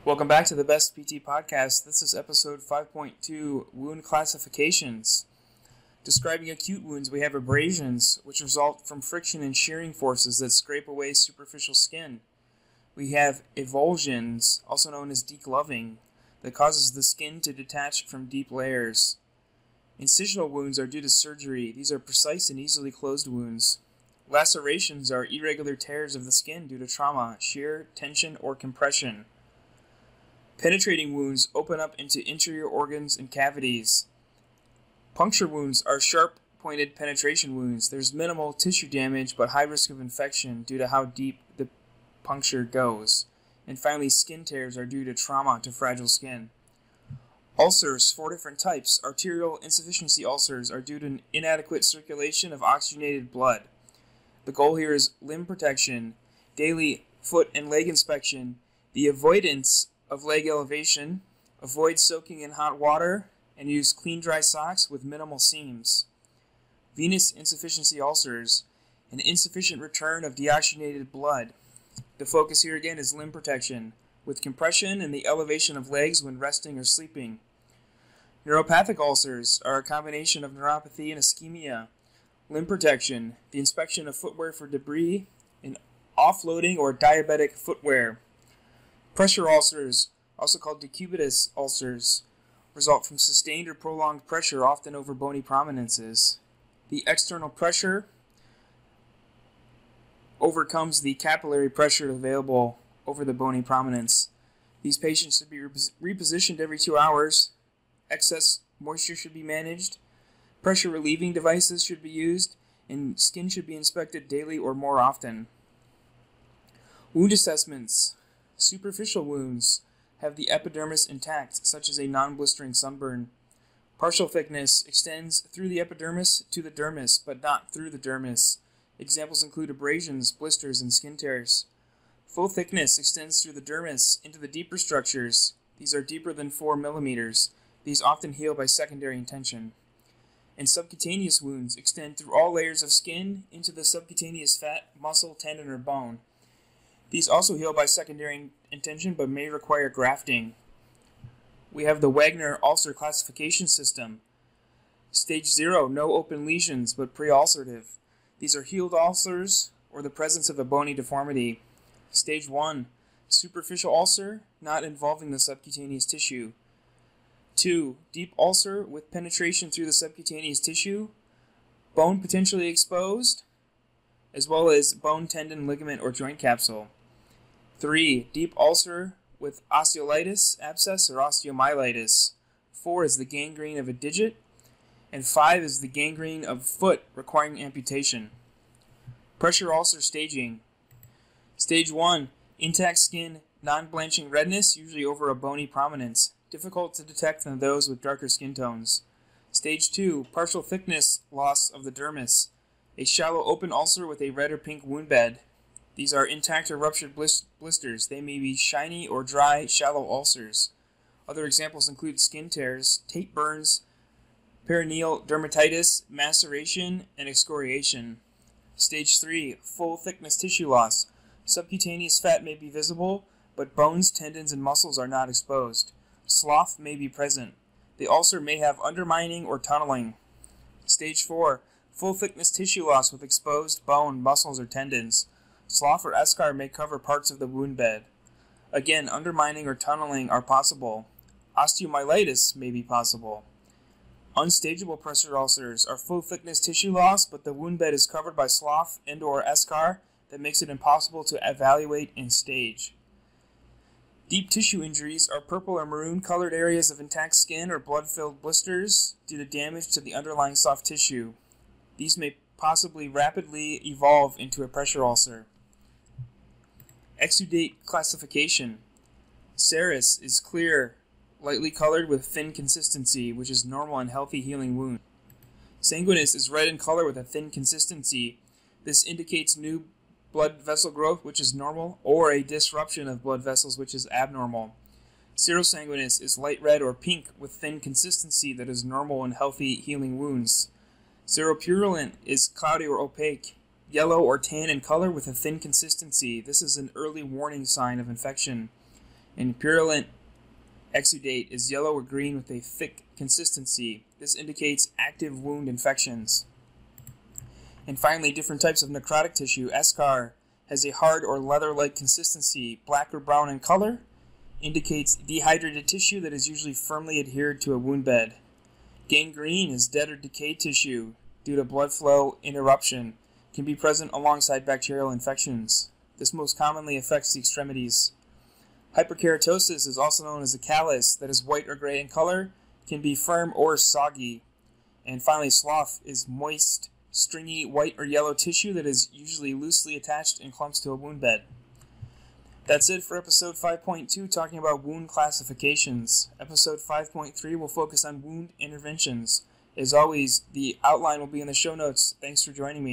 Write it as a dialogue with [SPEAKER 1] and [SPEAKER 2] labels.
[SPEAKER 1] Welcome back to the Best PT Podcast. This is episode 5.2, Wound Classifications. Describing acute wounds, we have abrasions, which result from friction and shearing forces that scrape away superficial skin. We have avulsions, also known as degloving, that causes the skin to detach from deep layers. Incisional wounds are due to surgery. These are precise and easily closed wounds. Lacerations are irregular tears of the skin due to trauma, shear, tension, or compression. Penetrating wounds open up into interior organs and cavities. Puncture wounds are sharp-pointed penetration wounds. There's minimal tissue damage but high risk of infection due to how deep the puncture goes. And finally, skin tears are due to trauma to fragile skin. Ulcers, 4 different types. Arterial insufficiency ulcers are due to an inadequate circulation of oxygenated blood. The goal here is limb protection, daily foot and leg inspection, the avoidance of leg elevation, avoid soaking in hot water, and use clean dry socks with minimal seams. Venous insufficiency ulcers, an insufficient return of deoxygenated blood. The focus here again is limb protection, with compression and the elevation of legs when resting or sleeping. Neuropathic ulcers are a combination of neuropathy and ischemia. Limb protection, the inspection of footwear for debris, and offloading or diabetic footwear. Pressure ulcers, also called decubitus ulcers, result from sustained or prolonged pressure, often over bony prominences. The external pressure overcomes the capillary pressure available over the bony prominence. These patients should be repositioned every 2 hours. Excess moisture should be managed. Pressure relieving devices should be used, and skin should be inspected daily or more often. Wound assessments. Superficial wounds have the epidermis intact, such as a non-blistering sunburn. Partial thickness extends through the epidermis to the dermis, but not through the dermis. Examples include abrasions, blisters, and skin tears. Full thickness extends through the dermis into the deeper structures. These are deeper than 4 millimeters. These often heal by secondary intention. And subcutaneous wounds extend through all layers of skin into the subcutaneous fat, muscle, tendon, or bone. These also heal by secondary intention but may require grafting. We have the Wagner ulcer classification system. Stage 0, no open lesions but pre-ulcerative. These are healed ulcers or the presence of a bony deformity. Stage 1, superficial ulcer not involving the subcutaneous tissue. 2, deep ulcer with penetration through the subcutaneous tissue, bone potentially exposed, as well as bone, tendon, ligament, or joint capsule. 3, deep ulcer with osteolytis, abscess, or osteomyelitis. 4 is the gangrene of a digit. And 5 is the gangrene of foot requiring amputation. Pressure ulcer staging. Stage 1, intact skin, non-blanching redness, usually over a bony prominence. Difficult to detect in those with darker skin tones. Stage 2, partial thickness loss of the dermis. A shallow open ulcer with a red or pink wound bed. These are intact or ruptured blisters. They may be shiny or dry, shallow ulcers. Other examples include skin tears, tape burns, perineal dermatitis, maceration, and excoriation. Stage 3, full thickness tissue loss. Subcutaneous fat may be visible, but bones, tendons, and muscles are not exposed. Slough may be present. The ulcer may have undermining or tunneling. Stage 4, full thickness tissue loss with exposed bone, muscles, or tendons. Slough or eschar may cover parts of the wound bed. Again, undermining or tunneling are possible. Osteomyelitis may be possible. Unstageable pressure ulcers are full thickness tissue loss, but the wound bed is covered by slough and/or eschar that makes it impossible to evaluate and stage. Deep tissue injuries are purple or maroon colored areas of intact skin or blood-filled blisters due to damage to the underlying soft tissue. These may possibly rapidly evolve into a pressure ulcer. Exudate Classification. Serous is clear, lightly colored with thin consistency, which is normal in healthy healing wound. Sanguinous is red in color with a thin consistency. This indicates new blood vessel growth, which is normal, or a disruption of blood vessels, which is abnormal. Serosanguinous is light red or pink with thin consistency that is normal in healthy healing wounds. Seropurulent is cloudy or opaque, yellow or tan in color with a thin consistency. This is an early warning sign of infection. And purulent exudate is yellow or green with a thick consistency. This indicates active wound infections. And finally, different types of necrotic tissue. Eschar has a hard or leather-like consistency, black or brown in color, indicates dehydrated tissue that is usually firmly adhered to a wound bed. Gangrene is dead or decayed tissue due to blood flow interruption, can be present alongside bacterial infections. This most commonly affects the extremities. Hyperkeratosis is also known as a callus that is white or gray in color, can be firm or soggy. And finally, slough is moist, stringy white or yellow tissue that is usually loosely attached in clumps to a wound bed. That's it for episode 5.2, talking about wound classifications. Episode 5.3 will focus on wound interventions. As always, the outline will be in the show notes. Thanks for joining me.